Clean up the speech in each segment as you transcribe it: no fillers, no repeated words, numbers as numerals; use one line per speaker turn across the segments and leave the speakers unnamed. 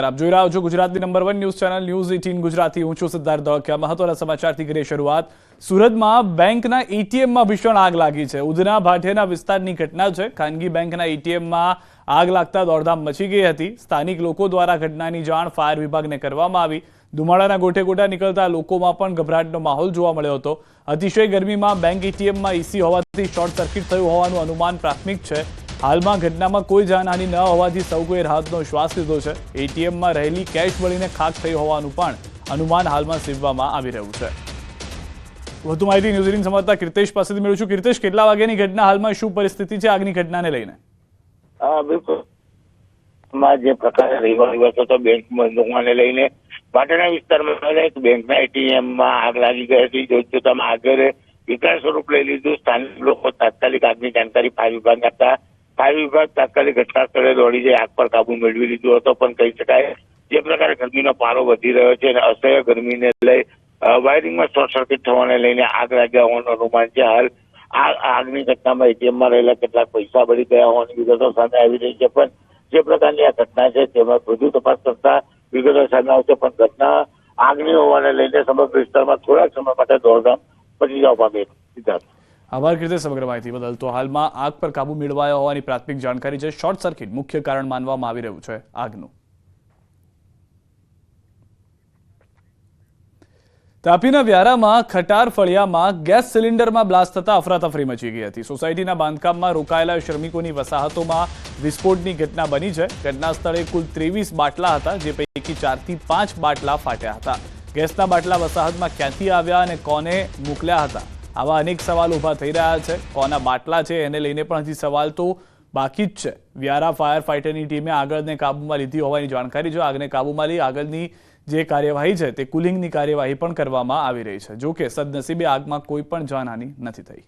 આપ જોઈ રહ્યા છો ગુજરાતની number 1 news channel news 18 Gujarati. હું છું સિદ્ધાર્થ ધોળકિયા। મહત્વના સમાચારથી કરીએ શરૂઆત। સુરતમાં બેંકના એટીએમમાં ભીષણ આગ લાગી છે। ઉધના ભાટિયાના વિસ્તારની ઘટના છે। ખાનગી બેંકના એટીએમમાં આગ લાગતા દોડધામ મચી ગઈ હતી। સ્થાનિક લોકો દ્વારા ઘટનાની જાણ ફાયર વિભાગને કરવામાં આવી। ધુમાડાના ગોટે ગોટા નીકળતા લોકોમાં પણ ગભરાટનો માહોલ જોવા મળ્યો હતો। અતિશય ગરમીમાં બેંક એટીએમમાં એસી હોવાથી શોર્ટ સર્કિટ થયું હોવાનું અનુમાન પ્રાથમિક છે। હાલમાં ઘટનામાં કોઈ જાનહાનિ ન હોવાથી સૌ કોઈ રાહતનો શ્વાસ લીધો છે। એટીએમમાં રહેલી કેશ બળીને ખાખ થઈ હોવાનું પણ અનુમાન હાલમાં સેવવામાં આવી રહ્યું છે। વધુ માહિતી ન્યૂઝ 18 સંવાદદાતા કીર્તેશ પાસેથી મેળવું છું। કીર્તેશ, કેટલા વાગ્યાની ઘટના, હાલમાં શું પરિસ્થિતિ છે આગની ઘટનાને લઈને?
બિલકુલ, જે પ્રકારે રવિવાર હતો બેંક બંધોને લઈને પાટણના વિસ્તારમાં એક બેંકના એટીએમમાં આગ લાગી ગઈ હતી। જોતજોતામાં આગળ વિકરાળ સ્વરૂપ લઈ લીધું। સ્થાનિક લોકો તાત્કાલિક આગની જાણકારી ફાયર વિભાગને આપતા ફાયર વિભાગ તાત્કાલિક ઘટના સ્થળે દોડી જઈ આગ પર કાબુ મેળવી લીધો હતો। પણ કહી શકાય જે પ્રકારે ગરમીનો પારો વધી રહ્યો છે અને અસહ્ય ગરમીને લઈ વાયરિંગમાં શોર્ટ સર્કિટ થવાને લઈને આગ લાગ્યા હોવાનું અનુમાન છે। હાલ આ આગની ઘટનામાં એટીએમમાં રહેલા કેટલાક પૈસા બળી ગયા હોવાની વિગતો સામે આવી રહી છે। પણ જે પ્રકારની આ ઘટના છે તેમાં વધુ તપાસ કરતા વિગતો સામે આવશે। પણ ઘટના આગની હોવાને લઈને સમગ્ર વિસ્તારમાં થોડાક સમય માટે દોડધામ મચી જવા પામી હતી।
આભાર કીર્તેશ સમગ્ર માહિતી બદલ। તો હાલમાં આગ પર કાબુ મેળવાયો હોવાની પ્રાથમિક જાણકારી છે। શોર્ટ સર્કિટ મુખ્ય કારણ માનવામાં આવી રહ્યું છે આગનું। તાપીના વ્યારામાં ખટાર ફળિયામાં ગેસ સિલિન્ડરમાં બ્લાસ્ટ થતા અફરાતફરી મચી ગઈ હતી। સોસાયટીના બાંધકામમાં રોકાયેલા શ્રમિકોની વસાહતોમાં વિસ્ફોટની ઘટના બની છે। ઘટના સ્થળે કુલ 23 બાટલા હતા, જે પૈકી 4 થી 5 બાટલા ફાટ્યા હતા। ગેસના બાટલા વસાહતમાં ક્યાંથી આવ્યા અને કોને મોકલ્યા હતા, આવા અનેક સવાલ ઉભા થઈ રહ્યા છે। કોના બાટલા છે એને લઈને પણ હજી સવાલ તો બાકી જ છે। વ્યારા ફાયર ફાઇટરની ટીમે આગળને કાબૂમાં લીધી હોવાની જાણકારી છે। આગને કાબૂમાં લઈ આગળની જે કાર્યવાહી છે તે કુલિંગની કાર્યવાહી પણ કરવામાં આવી રહી છે। જો કે સદનસીબે આગમાં કોઈ પણ જાનહાનિ નથી થઈ।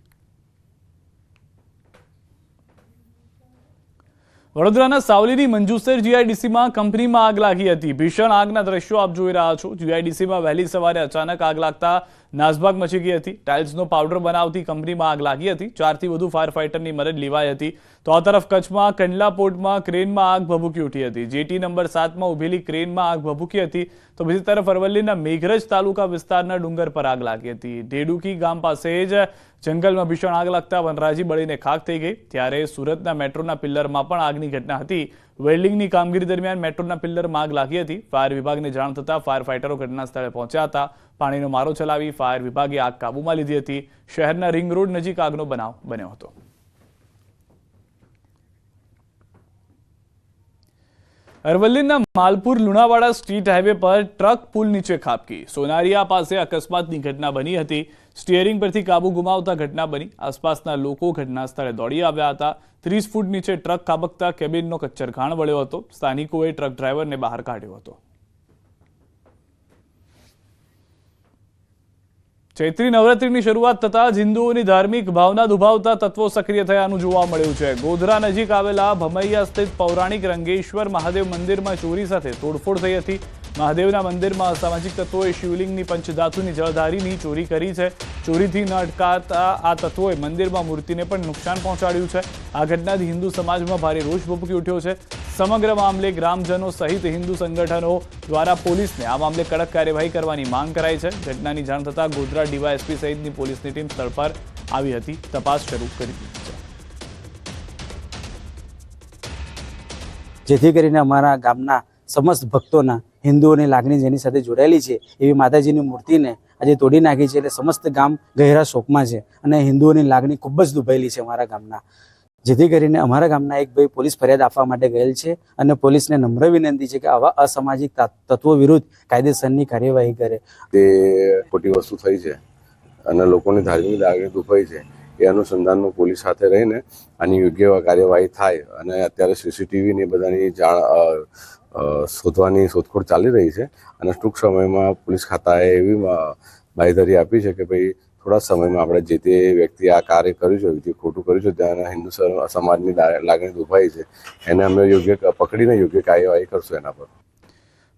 વડોદરાના સાવલીની મંજુસેર જીઆઈડીસીમાં કંપનીમાં આગ લાગી હતી। ભીષણ આગના દ્રશ્યો આપ જોઈ રહ્યા છો। જીઆઈડીસીમાં વહેલી સવારે અચાનક આગ લાગતા નાસભાગ મચી ગઈ હતી। ટાઇલ્સનો પાવડર બનાવતી કંપનીમાં આગ લાગી હતી। 4 થી વધુ ફાયર ફાઇટરની મદદ લેવાઈ હતી। તો આ તરફ કચ્છમાં કંડલા પોર્ટમાં ક્રેનમાં આગ ભભૂકી ઉઠી હતી। જેટી નંબર 7માં ઉભેલી ક્રેનમાં આગ ભભૂકી હતી। તો બીજી તરફ અરવલ્લીના મેઘરજ તાલુકા વિસ્તારના ડુંગર પર આગ લાગી હતી। ઢેડુકી ગામ પાસે જ જંગલમાં ભીષણ આગ લાગતા વનરાજી બળીને ખાખ થઈ ગઈ। ત્યારે સુરતના મેટ્રોના પિલ્લરમાં પણ આગની ઘટના હતી। વેલ્ડિંગની કામગીરી દરમિયાન મેટ્રોના પિલ્લરમાં આગ લાગી હતી। ફાયર વિભાગને જાણ થતાં ફાયર ફાઇટરો ઘટના સ્થળે પહોંચ્યા હતા। પાણીનો મારો ચલાવી ફાયર વિભાગે આગ કાબૂમાં લીધી હતી। શહેરના રિંગ રોડ નજીક આગનો બનાવ બન્યો હતો। અરવલ્લીના માલપુર લુણાવાડા સ્ટ્રીટ હાઈવે પર ટ્રક પુલ નીચે ખાબકી। સોનારિયા પાસે અકસ્માતની ઘટના બની હતી। સ્ટીયરિંગ પરથી કાબુ ગુમાવતા ઘટના બની। આસપાસના લોકો ઘટના સ્થળે દોડી આવ્યા હતા। 30 ફૂટ નીચે ટ્રક ખાબકતા કેબિનનો કચ્ચરઘાણ વળ્યો હતો। સ્થાનિકોએ ટ્રક ડ્રાઈવરને બહાર કાઢ્યો હતો। ચૈત્રી નવરાત્રિની શરૂઆત થતાં જ હિન્દુઓની ધાર્મિક ભાવના દુભાવતા તત્વો સક્રિય થયાનું જોવા મળ્યું છે। ગોધરા નજીક આવેલા ભમૈયા સ્થિત પૌરાણિક રંગેશ્વર મહાદેવ મંદિરમાં ચોરી સાથે તોડફોડ થઈ હતી। મહાદેવના મંદિરમાં અસામાજિક તત્વોએ શિવલિંગની પંચધાતુની જળધારીની ચોરી કરી છે। ચોરીથી ન અટકાતા આ તત્વોએ મંદિરમાં મૂર્તિને પણ નુકસાન પહોંચાડ્યું છે। આ ઘટનાથી હિન્દુ સમાજમાં ભારે રોષ ભભૂકી ઉઠ્યો છે। સમગ્ર મામલે ગ્રામજનો સહિત હિન્દુ સંગઠનો દ્વારા પોલીસને આ મામલે કડક કાર્યવાહી કરવાની માંગ કરાઈ છે। ઘટનાની જાણ થતાં ગોધરા ડીવાયએસપી સહિતની પોલીસની ટીમ સ્થળ પર આવી હતી। તપાસ શરૂ કરી દીધી છે,
જેથી કરીને અમારા ગામના સમસ્ત ભક્તોના હિન્દુઓની લાગણી જેની સાથે જોડાયેલી છે એવી માતાજીની મૂર્તિને આજે તોડી નાખી છે। એટલે સમસ્ત ગામ ગહેરા શોકમાં છે અને હિન્દુઓની લાગણી ખૂબ જ દુભાયેલી છે અમારા ગામના। જેથી કરીને અમારા ગામના એક ભાઈ પોલીસ ફરિયાદ આપવા માટે ગયેલ છે અને પોલીસને નમ્ર વિનંતી છે કે આવા અસામાજિક તત્વો વિરુદ્ધ કાયદેસરની કાર્યવાહી કરે।
તે ખોટી વસ્તુ થઈ છે અને લોકોની ધાર્મિક લાગણી દુભાઈ છે। એ અનુસંધાનમાં પોલીસ સાથે રહીને આની યોગ્ય કાર્યવાહી થાય। અને અત્યારે સીસીટીવીની બધાની શોધખોળ ચાલી રહી છે અને ટૂંક સમયમાં પોલીસ ખાતાએ એવી બાંયધરી આપી છે કે ભાઈ થોડા સમયમાં આપણે જે તે વ્યક્તિ આ કાર્ય કર્યું છે, જે ખોટું કર્યું છે, ત્યાં હિન્દુ સમાજની લાગણી દુભાઈ છે, એને અમે પકડીને યોગ્ય કાર્યવાહી કરશું એના પર।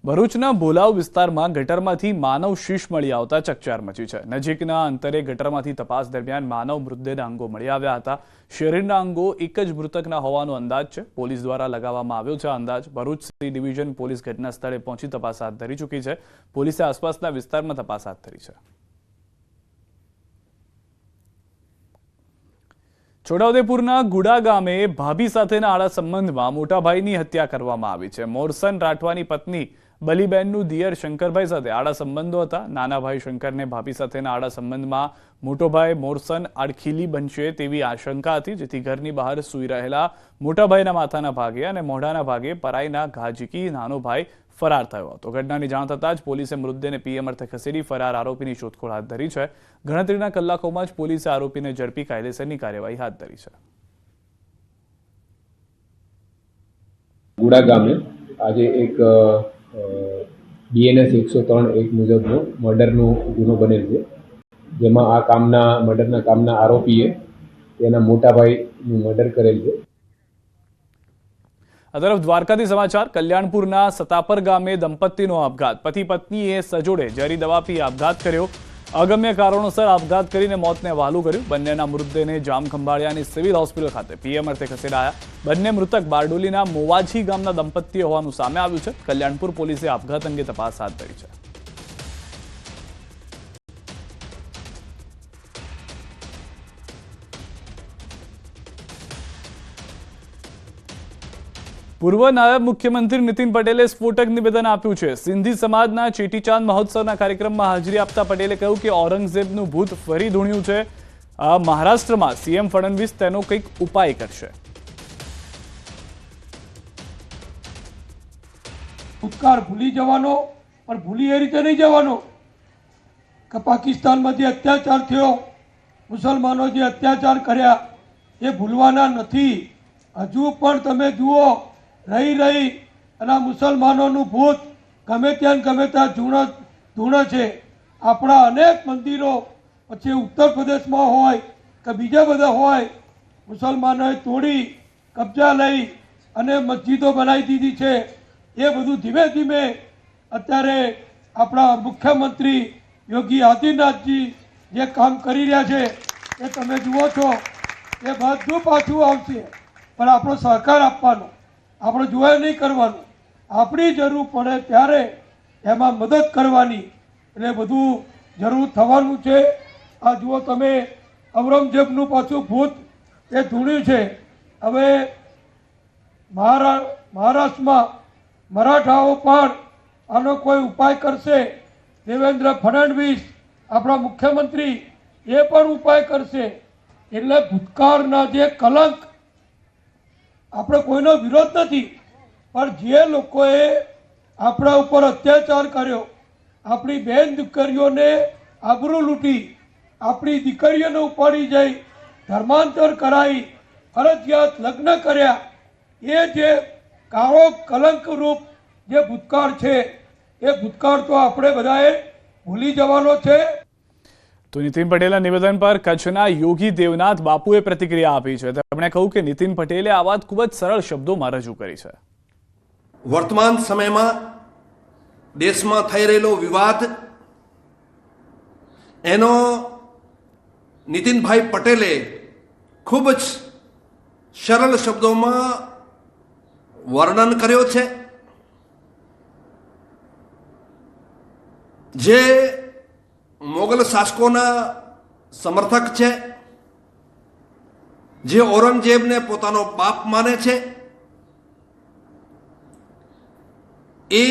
ભરૂચના ભોલાવ વિસ્તારમાં ગટરમાંથી માનવ શીશ મળી આવતા ચકચાર મચી છે. નજીકના અંતરે ગટરમાંથી તપાસ દરમિયાન માનવ મૃતદેહના અંગો મળી આવ્યા હતા. શરીરના અંગો એક જ મૃતકના હોવાનો અંદાજ છે. પોલીસ દ્વારા લગાવવામાં આવ્યો છે અંદાજ. ભરૂચ સી ડિવિઝન પોલીસ ઘટના સ્થળે પહોંચી તપાસ હાથ ધરી ચૂકી છે. પોલીસે આસપાસના વિસ્તારમાં તપાસ હાથ ધરી છે. છોટાઉદેપુરના ગુડા ગામે ભાભી સાથેના આડા સંબંધમાં મોટાભાઈની હત્યા કરવામાં આવી છે. મોરસન રાઠવાની પત્ની બલીબેનનું દિયર શંકરભાઈ સાથે આડા સંબંધો હતા. નાના ભાઈ શંકરને ભાભી સાથેના આડા સંબંધમાં મોટો ભાઈ મોરસન આડખીલી બનશે તેવી આશંકા હતી, જેથી ઘરની બહાર સૂઈ રહેલા મોટાભાઈના માથાના ભાગે અને મોઢાના ભાગે પરાઈના ઘા ઝીકી નાનો ભાઈ ફરાર થયો હતો. ઘટનાની જાણ થતાં જ પોલીસે મૃતદેહને પીએમ અર્થે ખસેડી ફરાર આરોપીની શોધખોળ હાથ ધરી છે. ગણતરીના કલાકોમાં જ પોલીસે આરોપીને ઝડપી કાયદેસરની કાર્યવાહી હાથ ધરી છે.
ગુડા ગામે આજે એક BNS 103(1) મુજબનો મર્ડરનો ગુનો બનેલ છે, જેમાં આ મર્ડરના કામના આરોપીએ તેના મોટા ભાઈનું મર્ડર કરેલ છે.
આ તરફ દ્વારકાથી સમાચાર. કલ્યાણપુરના સતાપર ગામે દંપતીનો આપઘાત. પતિ પત્નીએ સજોડે ઝેરી દવા પી આપઘાત કર્યો. અગમ્ય કારણોસર આપઘાત કરીને મોતને વહાલું કર્યું. બંનેના મૃતદેહને જામખંભાળિયાની સિવિલ હોસ્પિટલ ખાતે પીએમ અર્થે ખસેડાયા. બંને મૃતક બારડોલીના મોવાજી ગામના દંપતી હોવાનું સામે આવ્યું છે. કલ્યાણપુર પોલીસે આપઘાત અંગે તપાસ હાથ ધરી છે. પૂર્વ નાયબ મુખ્યમંત્રી નીતિન પટેલે સ્ફોટક નિવેદન આપ્યું છે. સિંધી સમાજના ચેટીચાંદ મહોત્સવના કાર્યક્રમમાં હાજરી આપતા પટેલે કહ્યું કે ઔરંગઝેબનું ભૂત ફરી ધૂણ્યું છે. મહારાષ્ટ્રમાં સીએમ ફડણવીસ તેનો કંઈક ઉપાય કરશે.
ભૂતકાળ ભૂલી જવાનો, પણ ભૂલી એ રીતે નહીં જવાનો કે પાકિસ્તાનમાં જે અત્યાચાર થયો, મુસલમાનો જે અત્યાચાર કર્યા એ ભૂલવાના નથી. હજુ પણ તમે જુઓ, રહી અને મુસલમાનોનું ભૂત ગમે ત્યાં ધૂણે છે. આપણા અનેક મંદિરો, પછી ઉત્તર પ્રદેશમાં હોય કે બીજા બધા હોય, મુસલમાનોએ તોડી કબજા લઈ અને મસ્જિદો બનાવી દીધી છે. એ બધું ધીમે ધીમે અત્યારે આપણા મુખ્યમંત્રી યોગી આદિત્યનાથજી જે કામ કરી રહ્યા છે એ તમે જુઓ છો. એ બધું પાછું આવશે, પણ આપણો સહકાર આપવાનો, આપણે જોયા નહીં કરવાનું. આપણી જરૂર પડે ત્યારે એમાં મદદ કરવાની, એટલે બધું જરૂર થવાનું છે. આ જુઓ તમે, ઔરંગઝેબનું પાછું ભૂત એ ધૂણ્યું છે. હવે મહારાષ્ટ્રમાં મરાઠાઓ પણ આનો કોઈ ઉપાય કરશે. દેવેન્દ્ર ફડણવીસ આપણા મુખ્યમંત્રી એ પણ ઉપાય કરશે. એટલે ભૂતકાળના જે કલંક, આપણે કોઈનો વિરોધ નથી, પણ જે લોકોએ આપણા ઉપર અત્યાચાર કર્યો, આપણી બેન દીકરીઓને આબરૂ લૂંટી, આપણી દીકરીઓને ઉપાડી જઈ ધર્માંતર કરાવી, ફરજિયાત લગ્ન કર્યા, એ જે કાળો કલંકરૂપ જે ભૂતકાળ છે એ ભૂતકાળ તો આપણે બધાએ ભૂલી જવાનો છે.
તો નીતિન પટેલના નિવેદન પર કચ્છના યોગી દેવનાથ બાપુએ પ્રતિક્રિયા આપી છે. તેમણે કહ્યું કે નીતિન પટેલે આ વાત ખૂબ જ સરળ શબ્દોમાં રજૂ કરી છે.
વર્તમાન સમયમાં દેશમાં થઈ રહેલો વિવાદ, એનો નીતિનભાઈ પટેલે ખૂબ જ સરળ શબ્દોમાં વર્ણન કર્યો છે. જે મોગલ શાસકોના સમર્થક છે, જે ઔરંગઝેબને પોતાનો બાપ માને છે, એ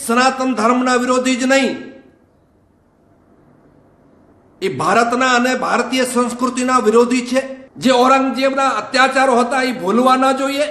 સનાતન ધર્મના વિરોધી જ નહીં, એ ભારતના અને ભારતીય સંસ્કૃતિના વિરોધી છે. જે ઔરંગઝેબના અત્યાચારો હતા એ ભૂલવા ન જોઈએ.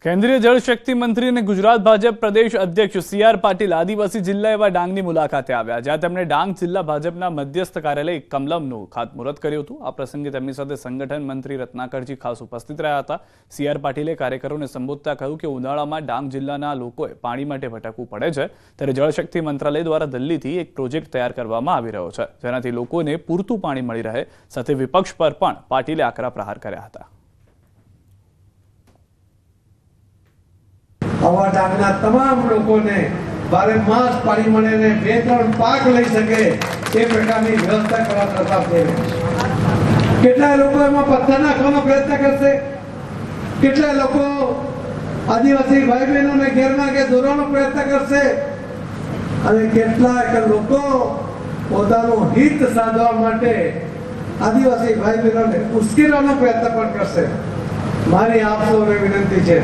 કેન્દ્રીય જળશક્તિ મંત્રી અને ગુજરાત ભાજપ પ્રદેશ અધ્યક્ષ CR પાટીલ આદિવાસી જિલ્લા એવા ડાંગની મુલાકાતે આવ્યા, જ્યાં તેમણે ડાંગ જિલ્લા ભાજપના મધ્યસ્થ કાર્યાલય કમલમનું ખાતમુહૂર્ત કર્યું હતું. આ પ્રસંગે તેમની સાથે સંગઠન મંત્રી રત્નાકરજી ખાસ ઉપસ્થિત રહ્યા હતા. CR પાટીલે કાર્યકરોને સંબોધતા કહ્યું કે ઉનાળામાં ડાંગ જિલ્લાના લોકોએ પાણી માટે ભટકવું પડે છે, ત્યારે જળશક્તિ મંત્રાલય દ્વારા દિલ્હીથી એક પ્રોજેક્ટ તૈયાર કરવામાં આવી રહ્યો છે, જેનાથી લોકોને પૂરતું પાણી મળી રહે. સાથે વિપક્ષ પર પણ પાટીલે આકરા પ્રહાર કર્યા હતા.
આવા ડાંગના તમામ લોકોને બારેમાસ પાણી મળે ને 2-3 પાક લઈ શકે એ પ્રકારની વ્યવસ્થા કરવા તરફ થઈ રહી છે. કેટલા લોકો એમાં પથ્થર નાખવાનો પ્રયત્ન કરશે, કેટલા લોકો આદિવાસી ભાઈ બહેનોને ગેરમાર્ગે દોરવાનો પ્રયત્ન કરશે અને કેટલાક લોકો પોતાનું હિત સાધવા માટે આદિવાસી ભાઈ બહેનોને ઉશ્કેરવાનો પ્રયત્ન પણ કરશે. મારી આપ સૌને વિનંતી છે.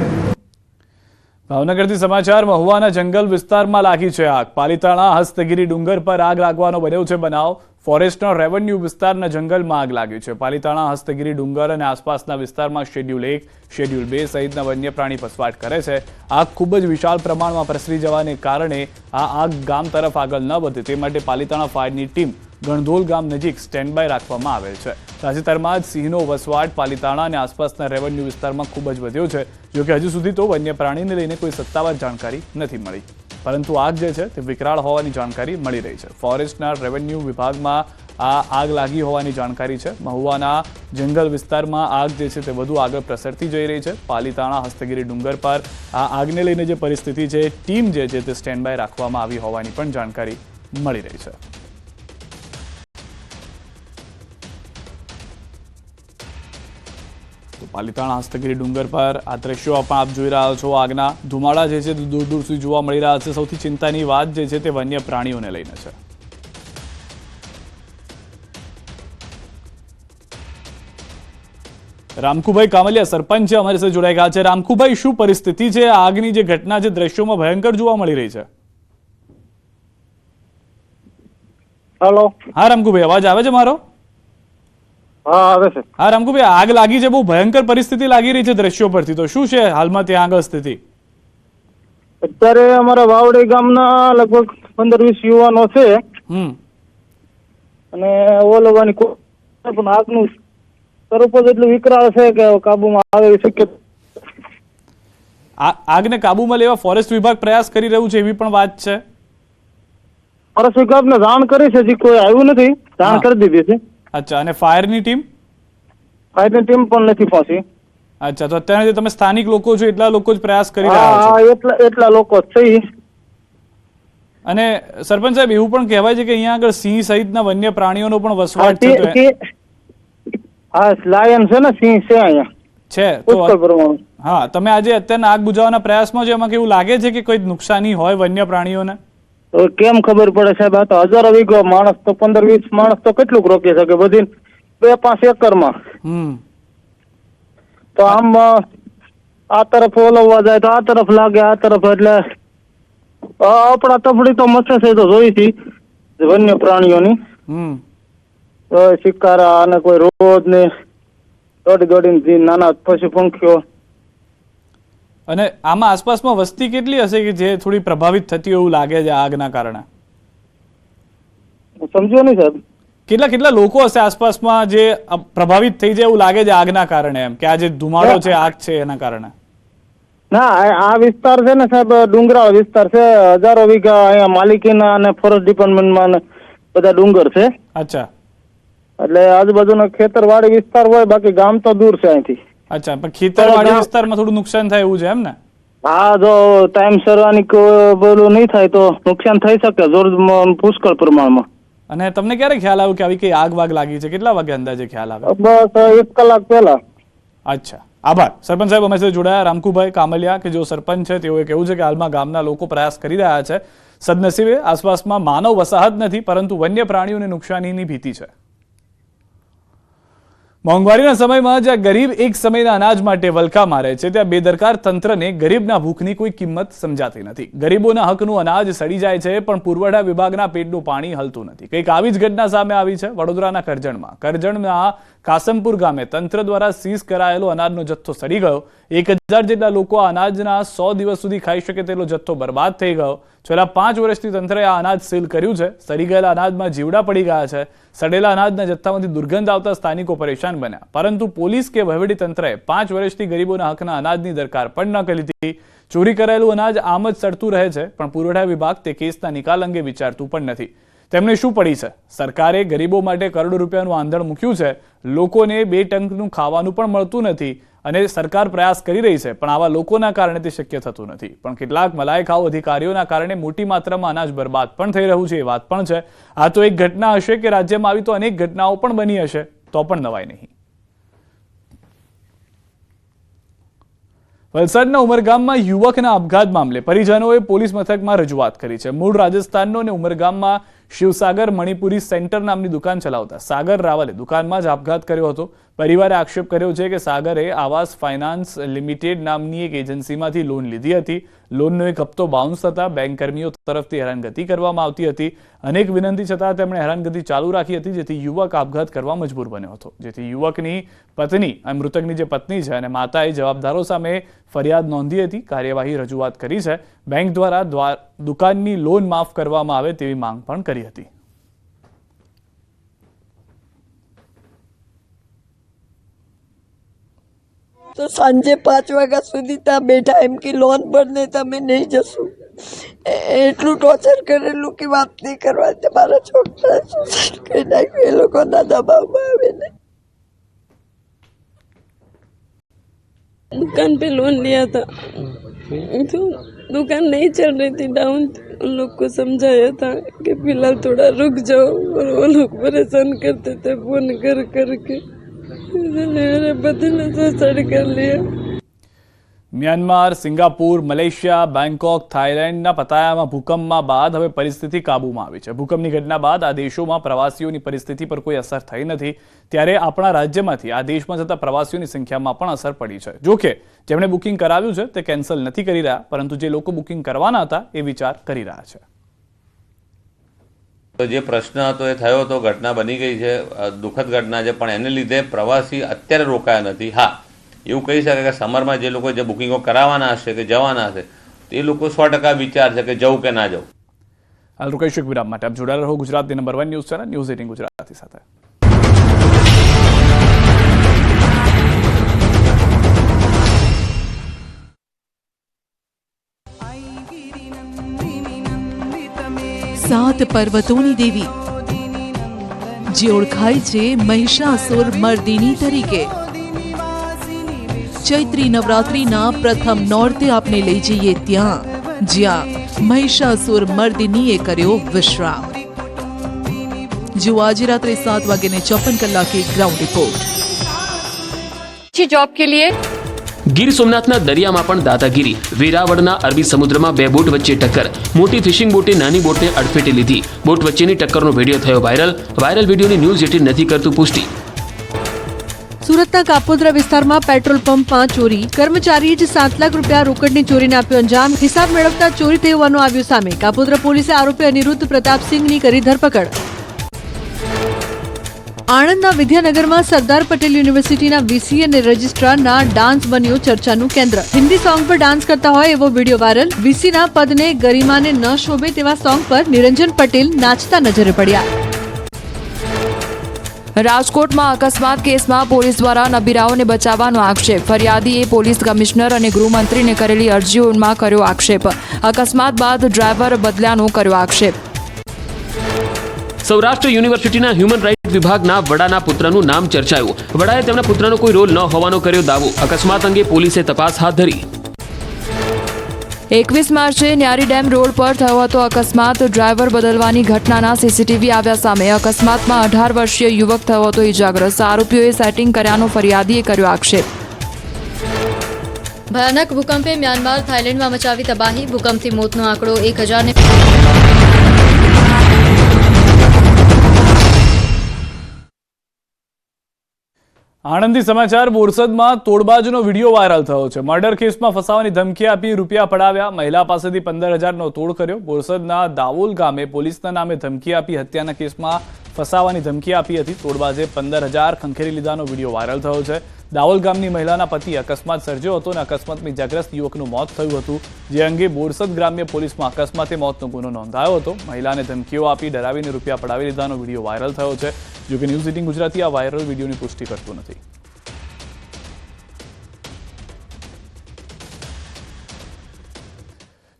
ભાવનગરથી સમાચાર. મહુવાના જંગલ વિસ્તારમાં લાગી છે આગ. પાલીતાણા હસ્તગીરી ડુંગર પર આગ લાગવાનો બન્યો છે બનાવ. ફોરેસ્ટના રેવન્યુ વિસ્તારના જંગલમાં આગ લાગી છે. પાલીતાણા હસ્તગીરી ડુંગર અને આસપાસના વિસ્તારમાં શેડ્યુલ 1, શેડ્યુલ 2 સહિતના વન્ય પ્રાણી વસવાટ કરે છે. આગ ખૂબ જ વિશાળ પ્રમાણમાં પ્રસરી જવાને કારણે આ આગ ગામ તરફ આગળ ન વધે તે માટે પાલીતાણા ફાયરની ટીમ ગણધોલ ગામ નજીક સ્ટેન્ડ બાય રાખવામાં આવેલ છે. તાજેતરમાં જ સિંહનો વસવાટ પાલીતાણા અને આસપાસના રેવન્યુ વિસ્તારમાં ખૂબ જ વધ્યો છે. જોકે હજુ સુધી તો વન્ય પ્રાણીને લઈને કોઈ સત્તાવાર જાણકારી નથી મળી, પરંતુ આગ જે છે તે વિકરાળ હોવાની જાણકારી મળી રહી છે. ફોરેસ્ટના રેવન્યુ વિભાગમાં આ આગ લાગી હોવાની જાણકારી છે. મહુવાના જંગલ વિસ્તારમાં આગ જે છે તે વધુ આગળ પ્રસરતી જઈ રહી છે. પાલીતાણા હસ્તગીરી ડુંગર પર આ આગને લઈને જે પરિસ્થિતિ છે, ટીમ જે છે તે સ્ટેન્ડ બાય રાખવામાં આવી હોવાની પણ જાણકારી મળી રહી છે. પાલીતાણા હસ્તગીરી ડુંગર પર આ દ્રશ્યો આપ જોઈ રહ્યા છો. આગના ધુમાડા જે છે દૂર દૂર સુધી જોવા મળી રહ્યા છે. સૌથી ચિંતાની વાત જે છે તે વન્ય પ્રાણીઓને લઈને છે. રામકુભાઈ કામલિયા સરપંચ છે, અમારી સાથે જોડાઈ ગયા છે. રામકુભાઈ, શું પરિસ્થિતિ છે? આગની જે ઘટના છે દ્રશ્યોમાં ભયંકર જોવા મળી રહી છે.
હેલો.
હા રામકુભાઈ, અવાજ આવે છે મારો?
હા આવે છે.
હા રામકુભાઈ, આગ લાગી છે, બહુ ભયંકર પરિસ્થિતિ લાગી રહી છે દ્રશ્યો પરથી. તો શું છે હાલમાં ત્યાં આગળ સ્થિતિ?
અત્યારે અમારા વાવડી ગામના લગભગ 15-20 યુવાનો છે અને ઓલવાની પણ આગનું સ્વરૂપ જ એટલું વિકરાળ છે કે કાબુમાં આવે એવી શક્યતા.
આગને કાબુમાં લેવા ફોરેસ્ટ વિભાગ પ્રયાસ કરી રહ્યું છે એવી પણ વાત છે.
ફોરેસ્ટ વિભાગને જાણ કરી છે, હજી કોઈ આવ્યું નથી. જાણ કરી દીધી છે.
અચ્છા, અને ફાયરની ટીમ?
ફાયરની ટીમ પણ નથી પહોંચી.
અચ્છા, તો અત્યારે જે તમે સ્થાનિક લોકો છો એટલા લોકો જ પ્રયાસ કરી રહ્યા છો?
હા, એટલા લોકો જ છે.
અને સરપંચ સાહેબ, એવું પણ કહેવાય છે કે અહીંયા આગળ સિંહ સહિતના વન્ય પ્રાણીઓનો પણ વસવાટ છે.
હા, લાયન છે ને, સિંહ છે અહીંયા
છે. તો હા, તમે આજે અત્યારના આગ બુઝાવવાના પ્રયાસમાં છે, એમાં કેવું લાગે છે કે કોઈ નુકસાની હોય વન્ય પ્રાણીઓને?
તો કેમ ખબર પડે સાહેબ? આ તો હજારો વીઘો માણસ તો 15-20 માણસ તો કેટલું રોકી શકે બધી 2-5 એકરમાં. તો આમ આ તરફ ઓલવવા જાય તો આ તરફ લાગે, આ તરફ, એટલે આપણા તફડી તો મચે છે. તો જોઈ હતી વન્ય પ્રાણીઓની શિકારા અને કોઈ રોજ ને દોડીને નાના પશુ પંખીઓ.
અને આમાં આસપાસમાં વસ્તી કેટલી હશે કે જે થોડી પ્રભાવિત થતી એવું લાગે છે આગના કારણે?
સમજો નહીં સાહેબ.
કેટલા લોકો હશે આસપાસમાં જે પ્રભાવિત થઈ જાય એવું લાગે છે આગના કારણે, એમ કે આ જે ધુમાડો છે, આગ છે એના કારણે?
ના, આ વિસ્તાર છે ને સાહેબ, ડુંગરાળ વિસ્તાર છે. હજારો વીઘા અહીંયા માલિકીના અને ફોરેસ્ટ ડિપાર્ટમેન્ટમાં બધા ડુંગર છે.
અચ્છા,
એટલે આજુબાજુનો ખેતરવાડી વિસ્તાર હોય, બાકી ગામ તો દૂર છે અહીંથી.
અચ્છા, પણ ખેતરવાડી વિસ્તારમાં થોડું નુકસાન થાય એવું છે એમ ને?
હા, જો ટાઈમસર આની પેલું નહીં થાય તો નુકસાન થઈ શકે પુષ્કળ પ્રમાણમાં.
અને તમને ક્યારે ખ્યાલ આવ્યો કે આવી કઈ આગ વાગ લાગી છે? કેટલા વાગે અંદાજે ખ્યાલ આવે?
બસ 1 કલાક પહેલા.
અચ્છા, આભાર. સરપંચ સાહેબ અમારી સાથે જોડાયા. રામકુભાઈ કામલિયા કે જેઓ સરપંચ છે, તેઓએ કહ્યું છે કે હાલમાં ગામના લોકો પ્રયાસ કરી રહ્યા છે. સદનસીબે આસપાસમાં માનવ વસાહત નથી, પરંતુ વન્ય પ્રાણીઓને નુકસાનીની ભીતિ છે. મોંઘવારીના સમયમાં જ્યાં ગરીબ એક સમયના અનાજ માટે વલખા મારે છે, ત્યાં બેદરકાર તંત્રને ગરીબના ભૂખની કોઈ કિંમત સમજાતી નથી. ગરીબોના હકનું અનાજ સડી જાય છે, પણ પુરવઠા વિભાગના પેટનું પાણી હલતું નથી. કંઈક આવી જ ઘટના સામે આવી છે વડોદરાના કરજણના કાસમપુર ગામે તંત્ર દ્વારા સીઝ કરાયેલો અનાજનો જથ્થો સડી ગયો. 1000 જેટલા લોકો આ અનાજના 100 દિવસ સુધી ખાઈ શકે તેટલો જથ્થો બરબાદ થઈ ગયો. છેલ્લા 5 વર્ષથી તંત્રએ આ અનાજ સીલ કર્યું છે. સડી ગયેલા અનાજમાં જીવડા પડી ગયા છે. સડેલા અનાજના જથ્થામાંથી દુર્ગંધ આવતા સ્થાનિકો પરેશાન બન્યા. પરંતુ પોલીસ કે વહીવટી તંત્રએ 5 વર્ષથી ગરીબોના હકના અનાજની દરકાર પણ ન કરી હતી. ચોરી કરાયેલું અનાજ આમ જ સડતું રહે છે, પણ પુરવઠા વિભાગ તે કેસના નિકાલ અંગે વિચારતું પણ નથી. તેમને શું પડી છે? સરકારે ગરીબો માટે કરોડો રૂપિયાનું આંધણ મૂક્યું છે. લોકોને 2 ટંકનું ખાવાનું પણ મળતું નથી અને સરકાર પ્રયાસ કરી રહી છે, પણ આવા લોકોના કારણે તે શક્ય થતું નથી. પણ કેટલાક મલાઈખાઓ અધિકારીઓના કારણે મોટી માત્રામાં અનાજ બરબાદ પણ થઈ રહ્યું છે, એ વાત પણ છે. આ તો એક ઘટના હશે કે રાજ્યમાં આવી તો અનેક ઘટનાઓ પણ બની હશે, તો પણ નવાઈ નહીં. વલસાડના ઉમરગામમાં યુવકના આપઘાત મામલે પરિજનોએ પોલીસ મથકમાં રજૂઆત કરી છે. મૂળ રાજસ્થાનનો અને ઉમરગામમાં શિવસાગર મણિપુરી સેન્ટર નામની દુકાન ચલાવતા સાગર રાવલે દુકાનમાં જ આપઘાત કર્યો હતો. પરિવારે આક્ષેપ કર્યો છે કે સાગરે આવાસ ફાઇનાન્સ લિમિટેડ નામની એક એજન્સીમાંથી લોન લીધી હતી. લોનનો એક હપ્તો બાઉન્સ થતા બેંક કર્મીઓ તરફથી હેરાનગતિ કરવામાં આવતી હતી. અનેક વિનંતી છતાં તેમણે હેરાનગતિ ચાલુ રાખી હતી, જેથી યુવક આપઘાત કરવા મજબૂર બન્યો હતો. જેથી યુવકની પત્ની, મૃતકની જે પત્ની છે અને માતાએ જવાબદારો સામે ફરિયાદ નોંધી હતી. કાર્યવાહી રજૂઆત કરી છે. બેંક દ્વારા દુકાનની લોન માફ કરવામાં આવે તેવી માંગ પણ કરી હતી.
તો સાંજે 5 વાગ્યા સુધી ત્યાં બેઠા, એમ કે લોન ભરને તમે નહીં જશું. એટલું ટોર્ચર કરેલું કે વાત નહીં કરવા. મારા છોકરા સુસાઇડ કરી નાખ્યું એ લોકોના દબાવમાં આવીને. दुकान पे लोन लिया था तो दुकान नहीं चल रही थी, डाउन. उन लोग को समझाया था कि फिलहाल थोड़ा रुक जाओ, और वो लोग परेशान करते थे फोन कर करके. मेरे पति ने सुसाइड कर लिया.
મ્યાનમાર, સિંગાપુર, મલેશિયા, બેંકોક, થાઇલેન્ડના પતાયામાં ભૂકંપમાં બાદ હવે પરિસ્થિતિ કાબૂમાં આવી છે. ભૂકંપની ઘટના બાદ આ દેશોમાં પ્રવાસીઓની પરિસ્થિતિ પર કોઈ અસર થઈ નથી. ત્યારે આપણા રાજ્યમાંથી આ દેશમાં જતા પ્રવાસીઓની સંખ્યામાં પણ અસર પડી છે. જોકે જેમણે બુકિંગ કરાવ્યું છે તે કેન્સલ નથી કરી રહ્યા, પરંતુ જે લોકો બુકિંગ કરવાના હતા એ વિચાર કરી રહ્યા છે.
તો જે પ્રશ્ન હતો એ થયો હતો, ઘટના બની ગઈ છે, દુઃખદ ઘટના છે, પણ એને લીધે પ્રવાસી અત્યારે રોકાયા નથી. હા, એવું કહી શકાય કે સમરમાં જે લોકો જે બુકિંગો કરાવવાના હશે કે જવાના હશે તે લોકો 100% વિચાર છે કે જવું કે ના જવું.
હાલ રોકાઈશું વિરામ માટે. આપ જોડાયેલા રહો ગુજરાતની number 1 news channel news 18 Gujarati સાથે.
સાત પર્વતોની દેવી જે ઓળખાય છે મહિષાસુર મર્દિની તરીકે. ચૈત્રી નવરાત્રિના પ્રથમ નોરતે આપને લઈ જઈએ ત્યાં જ્યાં મહિષાસુર મર્દિનીએ કર્યો વિશ્રામ. જો આજે રાત્રે 7:54 ગ્રાઉન્ડ રિપોર્ટ.
जॉब के लिए
ગીર સોમનાથના દરિયામાં પણ દાદાગીરી. વેરાવળના અરબી સમુદ્રમાં બે બોટ વચ્ચે ટક્કર. મોટી ફિશિંગ બોટે નાની બોટને અડફેટે લીધી. બોટ વચ્ચેની ટક્કરનો વિડીયો થયો વાયરલ. વાયરલ વિડીયોની ન્યૂઝ 18 નથી કરતું પુષ્ટિ.
સુરતના કાપોદ્રા વિસ્તારમાં પેટ્રોલ પંપમાં ચોરી. કર્મચારીએ જ 7 લાખ રૂપિયા રોકડની ચોરીને આપ્યો અંજામ. હિસાબ મેળવતા ચોરી થઈ હોવાનું આવ્યું સામે. કાપોદ્રા પોલીસે આરોપી અનિરુદ્ધ પ્રતાપસિંહની કરી ધરપકડ. આણંદના વિદ્યાનગરમાં સરદાર પટેલ યુનિવર્સિટીના વીસી અને રજિસ્ટ્રારના ડાન્સ બન્યો ચર્ચાનું કેન્દ્ર. હિન્દી સોંગ પર ડાન્સ કરતા હોય એવો વિડીયો વાયરલ. વીસીના પદને ગરિમાને ન શોભે તેવા સોંગ પર નિરંજન પટેલ નાચતા નજરે પડ્યા.
રાજકોટમાં અકસ્માત કેસમાં પોલીસ દ્વારા નબીરાઓને બચાવવાનો આક્ષેપ. ફરિયાદીએ પોલીસ કમિશનર અને ગૃહમંત્રીને કરેલી અરજીઓમાં કર્યો આક્ષેપ. અકસ્માત બાદ ડ્રાઈવર બદલ્યાનો કર્યો આક્ષેપ.
સૌરાષ્ટ્ર યુનિવર્સિટીના હ્યુમન રાઇટ વિભાગના વડાના પુત્રનું નામ ચર્ચાયું. વડાએ તેમના પુત્રનો કોઈ રોલ ન હોવાનો કર્યો દાવો. અકસ્માત અંગે પોલીસે તપાસ હાથ ધરી.
21 માર્ચે ન્યારી ડેમ રોડ પર થયો હતો અકસ્માત. ડ્રાઈવર બદલવાની ઘટનાના સીસીટીવી આવ્યા સામે. અકસ્માતમાં 18 વર્ષીય યુવક થયો હતો ઇજાગ્રસ્ત. આરોપીઓએ સેટિંગ કર્યાનો ફરિયાદીએ કર્યો આક્ષેપ.
ભયાનક ભૂકંપે મ્યાનમાર, થાઇલેન્ડમાં મચાવી તબાહી. ભૂકંપથી મોતનો આંકડો 1000 ને
આણંદથી સમાચાર. બોરસદમાં તોડબાજનો વિડીયો વાયરલ થયો છે. મર્ડર કેસમાં ફસાવાની ધમકી આપી રૂપિયા પડાવ્યા. મહિલા પાસેથી 15,000નો તોડ કર્યો. બોરસદના દાવોલ ગામે પોલીસના નામે ધમકી આપી હત્યાના કેસમાં ફસાવાની ધમકી આપી હતી. તોડબાજે 15,000 ખંખેરી લીધાનો વિડીયો વાયરલ થયો છે. દાવોલ ગામની મહિલાના પતિ અકસ્માત સર્જ્યો હતો અને અકસ્માતમાં ઇજાગ્રસ્ત યુવકનું મોત થયું હતું. જે અંગે બોરસદ ગ્રામ્ય પોલીસમાં અકસ્માતે મોતનો ગુનો નોંધાયો હતો. મહિલાને ધમકીઓ આપી ડરાવીને રૂપિયા પડાવી લીધાનો વિડીયો વાયરલ થયો છે. જો કે ન્યૂઝ 18 ગુજરાતી આ વાયરલ વિડીયોની પુષ્ટિ કરતું નથી.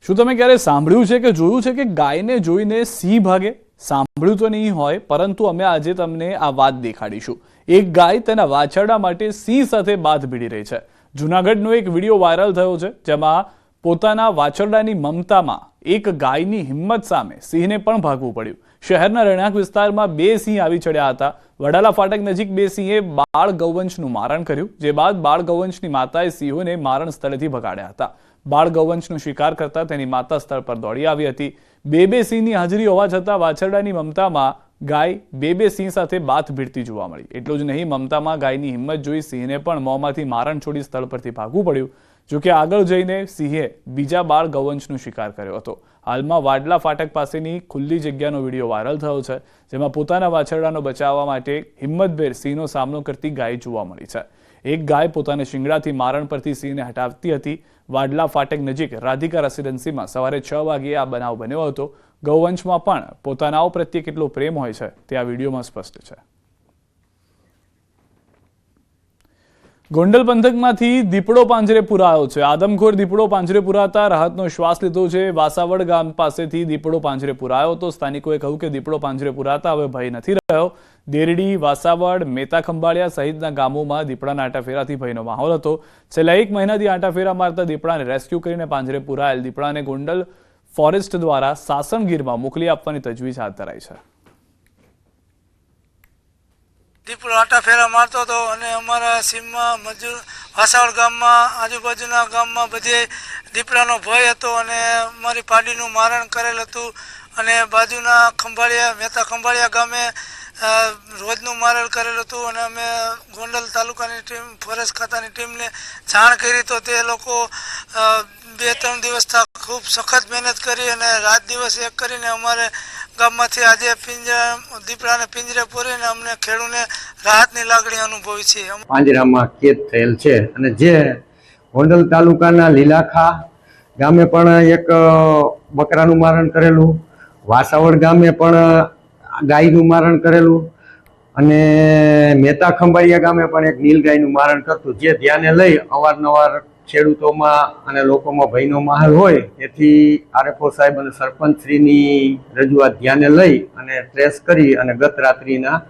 શું તમે ક્યારે સાંભળ્યું છે કે જોયું છે કે ગાયને જોઈને સિંહ ભાગે? સાંભળ્યું તો નહીં હોય, પરંતુ અમે આજે તમને આ વાત દેખાડીશું. એક ગાય તેના વાછરડા માટે સિંહ સાથે બાથ ભીડી રહી છે. જૂનાગઢનો એક વિડીયો વાયરલ થયો છે, જેમાં પોતાના વાછરડાની મમતામાં એક ગાયની હિંમત સામે સિંહને પણ ભાગવું પડ્યું. શહેરના રહેણાંક વિસ્તારમાં 2 સિંહ આવી ચડ્યા હતા. વડાલા ફાટક નજીક 2 સિંહે બાળ ગૌવંશનું મારણ કર્યું, જે બાદ બાળ ગૌવંશની માતાએ સિંહોને મારણ સ્થળેથી ભગાડ્યા હતા. બાળ ગૌવંશનો શિકાર કરતા તેની માતા સ્થળ પર દોડી આવી હતી. 2 સિંહની હાજરી હોવા છતાં વાછરડાની મમતામાં ગાય 2 સિંહ સાથે બાથ ભીડતી જોવા મળી. એટલું જ નહીં, મમતામાં ગાયની હિંમત જોઈ સિંહને પણ મોંમાંથી મારણ છોડી સ્થળ પરથી ભાગવું પડ્યું. જોકે આગળ જઈને સિંહે બીજા બાળ ગૌવંશનો શિકાર કર્યો હતો. હાલમાં વાડલા ફાટક પાસેની ખુલ્લી જગ્યાનો વિડીયો વાયરલ થયો છે, જેમાં પોતાના વાછરડાનો બચાવવા માટે હિંમતભેર સિંહનો સામનો કરતી ગાય જોવા મળી છે. એક ગાય પોતાને શિંગડાથી મારણ પરથી સિંહને હટાવતી હતી. વાડલા ફાટક નજીક રાધિકા રેસિડેન્સીમાં સવારે 6 વાગ્યે આ બનાવ બન્યો હતો. ગૌવંશમાં પણ પોતાનાઓ પ્રત્યે કેટલો પ્રેમ હોય છે તે આ વિડીયોમાં સ્પષ્ટ છે. ગોંડલ પંથકમાંથી દીપડો પાંજરે પુરાયો છે. આદમખોર દીપડો પાંજરે પુરાતા રાહતનો શ્વાસ લીધો છે. વાસાવડ ગામ પાસેથી દીપડો પાંજરે પુરાયો હતો. સ્થાનિકોએ કહ્યું કે દીપડો પાંજરે પુરાતા હવે ભય નથી રહ્યો. દેરડી, વાસાવડ, મેતા ખંભાળિયા સહિતના ગામોમાં દીપડાના આંટાફેરાથી ભયનો માહોલ હતો. છેલ્લા 1 મહિનાથી આંટાફેરા મારતા દીપડાને રેસ્ક્યુ કરીને પાંજરે પુરાયેલ દીપડાને ગોંડલ ફોરેસ્ટ દ્વારા સાસણગીરમાં મોકલી આપવાની તજવીજ હાથ ધરાઈ છે.
દીપડો આટા ફેરા મારતો હતો અને અમારા સીમમાં મજૂર વાસાવડ ગામમાં આજુબાજુના ગામમાં બધે દીપડાનો ભય હતો અને મારી પાડીનું મારણ કરેલ હતું. અને બાજુના ખંભાળિયા મેતા ખંભાળિયા ગામે રોજનું મારણ કરેલ હતું. અને અમે ગોંડલ તાલુકાની ટીમ, ફોરેસ્ટ ખાતાની ટીમને જાણ કરી તો તે લોકો 2-3 દિવસ ખૂબ સખત મહેનત કરી અને રાત દિવસ એક કરીને અમારે ગામમાંથી આજે દીપડાને પિંજરે પૂરીને અમને ખેડૂને રાહતની લાગણી અનુભવી છે.
પાંજરામાં કેદ થયેલ છે અને જે ગોંડલ તાલુકાના લીલાખા ગામે પણ એક બકરાનું મારણ કરેલું, વાસાવડ ગામે પણ ગાયનું મારણ કરેલું અને મેતા ખંભાળિયા ગામે પણ એક નીલગાયનું મારણ કરતું, જે ધ્યાને લઈ અવારનવાર ખેડૂતોમાં અને લોકોમાં ભયનો માહોલ હોય તેથી આરએફઓ સાહેબ અને સરપંચશ્રીની રજૂઆત ધ્યાને લઈ અને ટ્રેસ કરી અને ગત રાત્રિના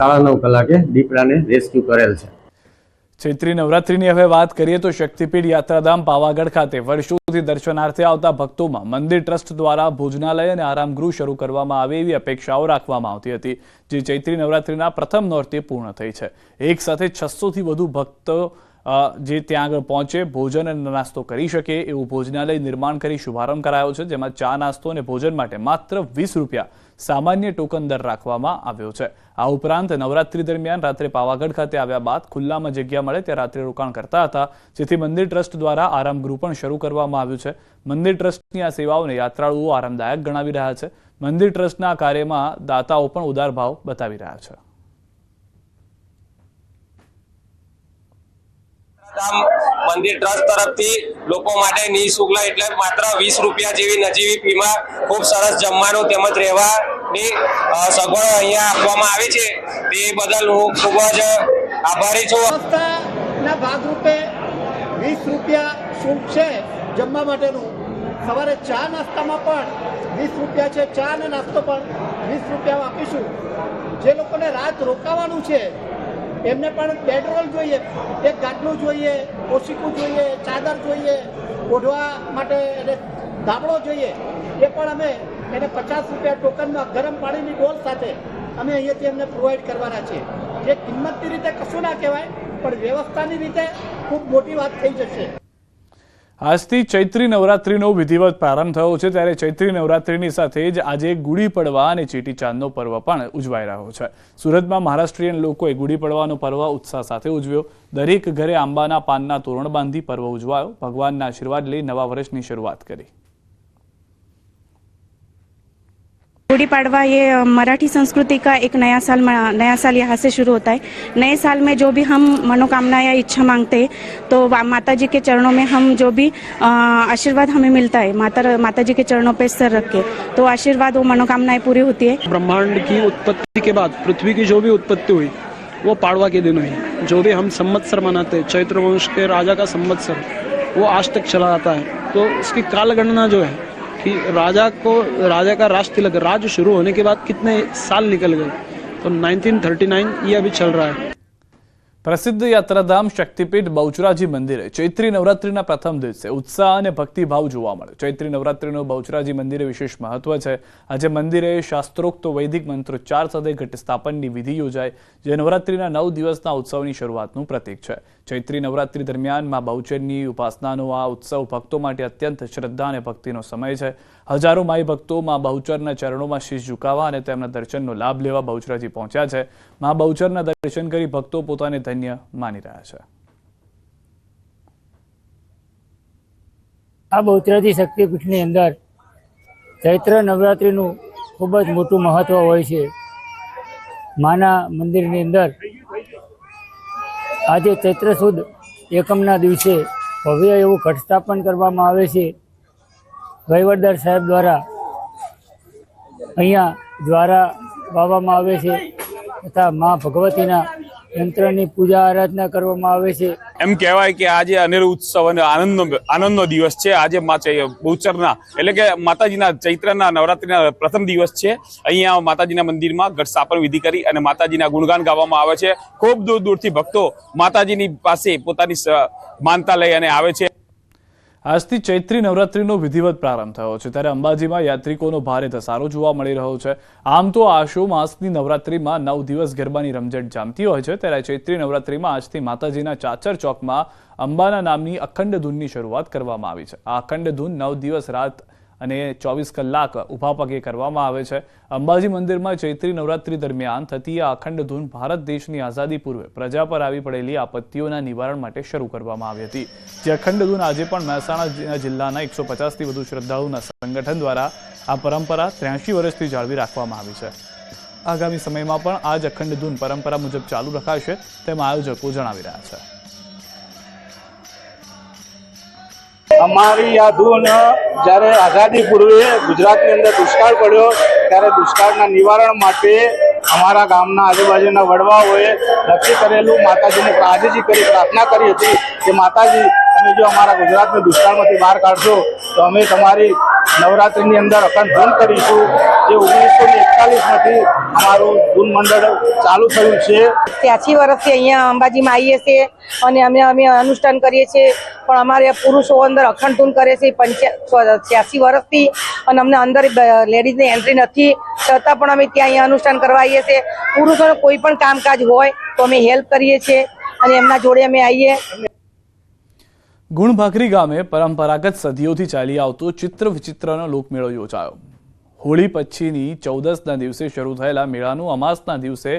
9:30 કલાકે દીપડાને રેસ્ક્યુ કરેલ છે.
ચૈત્રી નવરાત્રીની હવે વાત કરીએ તો શક્તિપીઠ યાત્રાધામ પાવાગઢ ખાતે વર્ષોથી દર્શનાર્થે આવતા ભક્તોમાં મંદિર ટ્રસ્ટ દ્વારા ભોજનાલય અને આરામગૃહ શરૂ કરવામાં આવે એવી અપેક્ષાઓ રાખવામાં આવતી હતી, જે ચૈત્રી નવરાત્રીના પ્રથમ નોરતે પૂર્ણ થઈ છે. એક સાથે 600થી વધુ ભક્તો જે ત્યાં આગળ પહોંચે, ભોજન અને નાસ્તો કરી શકે એવું ભોજનાલય નિર્માણ કરી શુભારંભ કરાયો છે, જેમાં ચા, નાસ્તો અને ભોજન માટે માત્ર 20 રૂપિયા સામાન્ય ટોકન દર રાખવામાં આવ્યો છે. આ ઉપરાંત નવરાત્રી દરમિયાન રાત્રે પાવાગઢ ખાતે આવ્યા બાદ ખુલ્લામાં જગ્યા મળે ત્યાં રાત્રે રોકાણ કરતા હતા, જેથી મંદિર ટ્રસ્ટ દ્વારા આરામગૃહ પણ શરૂ કરવામાં આવ્યું છે. મંદિર ટ્રસ્ટની આ સેવાઓને યાત્રાળુઓ આરામદાયક ગણાવી રહ્યા છે. મંદિર ટ્રસ્ટના કાર્યમાં દાતાઓ પણ ઉદાર ભાવ બતાવી રહ્યા છે.
મંદિર ટ્રસ્ટ તરફથી લોકો માટે નિઃશુલ્ક એટલે માત્ર 20 રૂપિયા જેવી નજીવી ફીમાં ખૂબ સરસ જમવાનું તેમજ રહેવાની સગવડો અહીંયા આપવામાં આવી છે. તે બદલ હું ખૂબ જ આભારી છું.
સંસ્થાના ભાગરૂપે 20 રૂપિયા શુલ્ક છે જમવા માટેનું. સવારે ચા નાસ્તામાં પણ 20 રૂપિયા છે. ચા અને નાસ્તો પણ 20 રૂપિયા આપીશું. જે લોકોને રાત રોકાવાનું છે એમને પણ બેડરોલ જોઈએ, એક ગાદલું જોઈએ, ઓશીકું જોઈએ, ચાદર જોઈએ, ઓઢવા માટે અને ધાબળો જોઈએ, એ પણ અમે એને 50 રૂપિયા ટોકનમાં ગરમ પાણીની ડોલ સાથે અમે અહીંયાથી એમને પ્રોવાઈડ કરવાના છીએ. જે કિંમતની રીતે કશું ના કહેવાય પણ વ્યવસ્થાની રીતે ખૂબ મોટી વાત થઈ જશે.
આજથી ચૈત્રી નવરાત્રીનો વિધિવત પ્રારંભ થયો છે, ત્યારે ચૈત્રી નવરાત્રીની સાથે જ આજે ગુડી પડવા અને ચેટીચાંદનો પર્વ પણ ઉજવાઈ રહ્યો છે. સુરતમાં મહારાષ્ટ્રીયન લોકોએ ગુડી પડવાનો પર્વ ઉત્સાહ સાથે ઉજવ્યો. દરેક ઘરે આંબાના પાનના તોરણ બાંધી પર્વ ઉજવાયો. ભગવાનના આશીર્વાદ લઈ નવા વર્ષની શરૂઆત કરી.
गुड़ी पड़वा ये मराठी संस्कृति का एक नया साल यहाँ से शुरू होता है. नए साल में जो भी हम मनोकामना या इच्छा मांगते हैं तो माता जी के चरणों में हम जो भी आशीर्वाद हमें मिलता है, माता जी के चरणों पे सर रख के तो आशीर्वाद वो मनोकामनाएं पूरी होती है.
ब्रह्मांड की उत्पत्ति के बाद पृथ्वी की जो भी उत्पत्ति हुई वो पाड़वा के दिन हुई. जो भी हम संवत्सर मनाते हैं, चैत्र वंश के राजा का संवत्सर वो आज तक चला आता है. तो इसकी कालगणना जो है कि राजा का राज तिलक राज शुरू होने के बाद कितने साल निकल गए, तो 1939 ये अभी चल रहा है.
પ્રસિદ્ધ યાત્રાધામ શક્તિપીઠ બહુચરાજી મંદિરે ચૈત્રી નવરાત્રીના પ્રથમ દિવસે ઉત્સાહ અને ભક્તિભાવ જોવા મળ્યો. ચૈત્રી નવરાત્રીનું બહુચરાજી મંદિરે વિશેષ મહત્વ છે. આજે મંદિરે શાસ્ત્રોક્ત વૈદિક મંત્રોચ્ચાર સાથે ઘટ સ્થાપનની વિધિ યોજાઈ, જે નવરાત્રીના 9 દિવસના ઉત્સવની શરૂઆતનું પ્રતીક છે. ચૈત્રી નવરાત્રી દરમિયાન માં બહુચરની ઉપાસનાનો આ ઉત્સવ ભક્તો માટે અત્યંત શ્રદ્ધા અને ભક્તિનો સમય છે. હજારો માઈ ભક્તો માં બહુચરના ચરણોમાં શીશ ઝુકાવવા અને તેમના દર્શનનો લાભ લેવા બહુચરાજી પહોંચ્યા છે. માં બહુચરના દર્શન કરી ભક્તો પોતાને ધન્ય માની રહ્યા છે.
આ બહુચરાજી શક્તિપીઠની અંદર ચૈત્ર નવરાત્રિનું ખૂબ જ મોટું મહત્વ હોય છે. માના મંદિરની અંદર આજે ચૈત્ર સુદ એકમના દિવસે ભવ્ય એવું ઘટ સ્થાપન કરવામાં આવે છે. વહીવટદાર સાહેબ દ્વારા અહીંયા દ્વારા વાવવામાં આવે છે તથા મા ભગવતીના યંત્રની પૂજા આરાધના કરવામાં આવે છે.
એમ કહેવાય કે આજે અનેરો ઉત્સવ અને આનંદનો દિવસ છે. આજે બહુચરના એટલે કે માતાજીના ચૈત્રના નવરાત્રીના પ્રથમ દિવસ છે. અહીંયા માતાજીના મંદિરમાં ઘટ સ્થાપન વિધિ કરી અને માતાજીના ગુણગાન ગાવામાં આવે છે. ખૂબ દૂર દૂરથી ભક્તો માતાજીની પાસે પોતાની માનતા લઈ અને આવે છે.
આજથી ચૈત્રી નવરાત્રીનો વિધિવત પ્રારંભ થયો છે, ત્યારે અંબાજીમાં યાત્રિકોનો ભારે ધસારો જોવા મળી રહ્યો છે. આમ તો આશો માસની નવરાત્રીમાં 9 દિવસ ગરબાની રમઝટ જામતી હોય છે, ત્યારે ચૈત્રી નવરાત્રીમાં આજથી માતાજીના ચાચર ચોકમાં અંબાના નામની અખંડ ધૂનની શરૂઆત કરવામાં આવી છે. આ અખંડ ધૂન 9 દિવસ રાત અને 24 કલાક ઊભા પગે કરવામાં આવે છે. અંબાજી મંદિરમાં ચૈત્રી નવરાત્રી દરમિયાન થતી આ અખંડ ધૂન ભારત દેશની આઝાદી પૂર્વે પ્રજા પર આવી પડેલી આપત્તિઓના નિવારણ માટે શરૂ કરવામાં આવી હતી. જે અખંડ ધૂન આજે પણ મહેસાણા જિલ્લાના 150થી વધુ શ્રદ્ધાળુના સંગઠન દ્વારા આ પરંપરા 83 વર્ષથી જાળવી રાખવામાં આવી છે. આગામી સમયમાં પણ આ જ અખંડ ધૂન પરંપરા મુજબ ચાલુ રખાશે તેમ આયોજકો જણાવી રહ્યા છે.
અમારી આ ધૂન જ્યારે આઝાદી પૂર્વે ગુજરાતની અંદર દુષ્કાળ પડ્યો ત્યારે દુષ્કાળના નિવારણ માટે અમારા ગામના આજુબાજુના વડવાઓએ નક્કી કરેલું, માતાજીને આજીજી કરી પ્રાર્થના કરી હતી કે માતાજી તમે જો અમારા ગુજરાતને દુષ્કાળમાંથી બહાર કાઢશો તો અમે તમારી નવરાત્રિની અંદર અખંડ ધૂન કરીશું. જે 1941માંથી અમારું ધૂન મંડળ ચાલુ થયું છે.
83 વર્ષથી અહીંયા અંબાજીમાં આવીએ છીએ અને અમે અનુષ્ઠાન કરીએ છીએ, પણ અમારે પુરુષો અંદર અખંડ ધૂન કરે છે 86 વર્ષથી, અને અમને અંદર લેડીઝની એન્ટ્રી નથી, છતાં પણ અમે ત્યાં અહીંયા અનુષ્ઠાન કરવા આવીએ છીએ. પુરુષોને કોઈ પણ કામકાજ હોય તો અમે હેલ્પ કરીએ છીએ અને એમના જોડે અમે આવીએ.
ગુણભાખરી ગામે પરંપરાગત સદીઓથી ચાલી આવતો ચિત્ર વિચિત્રનો લોકમેળો યોજાયો. હોળી પછીની 14ના દિવસે શરૂ થયેલા મેળાનું અમાસના દિવસે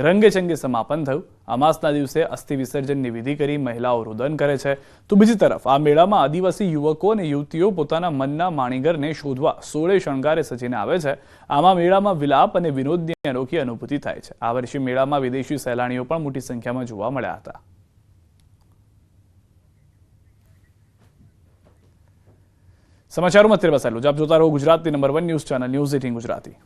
રંગેચંગે સમાપન થયું. અમાસના દિવસે અસ્થિ વિસર્જનની વિધિ કરી મહિલાઓ રુદન કરે છે, તો બીજી તરફ આ મેળામાં આદિવાસી યુવકો અને યુવતીઓ પોતાના મનના માણીગરને શોધવા 16 શણગારે સજીને આવે છે. આમાં મેળામાં વિલાપ અને વિનોદની અનોખી અનુભૂતિ થાય છે. આ વર્ષે મેળામાં વિદેશી સહેલાણીઓ પણ મોટી સંખ્યામાં જોવા મળ્યા હતા. સમાચારોમાં અત્યારે બસ આટલું જ. આપ જોતા રહો ગુજરાતની number 1 news channel news 18 Gujarati.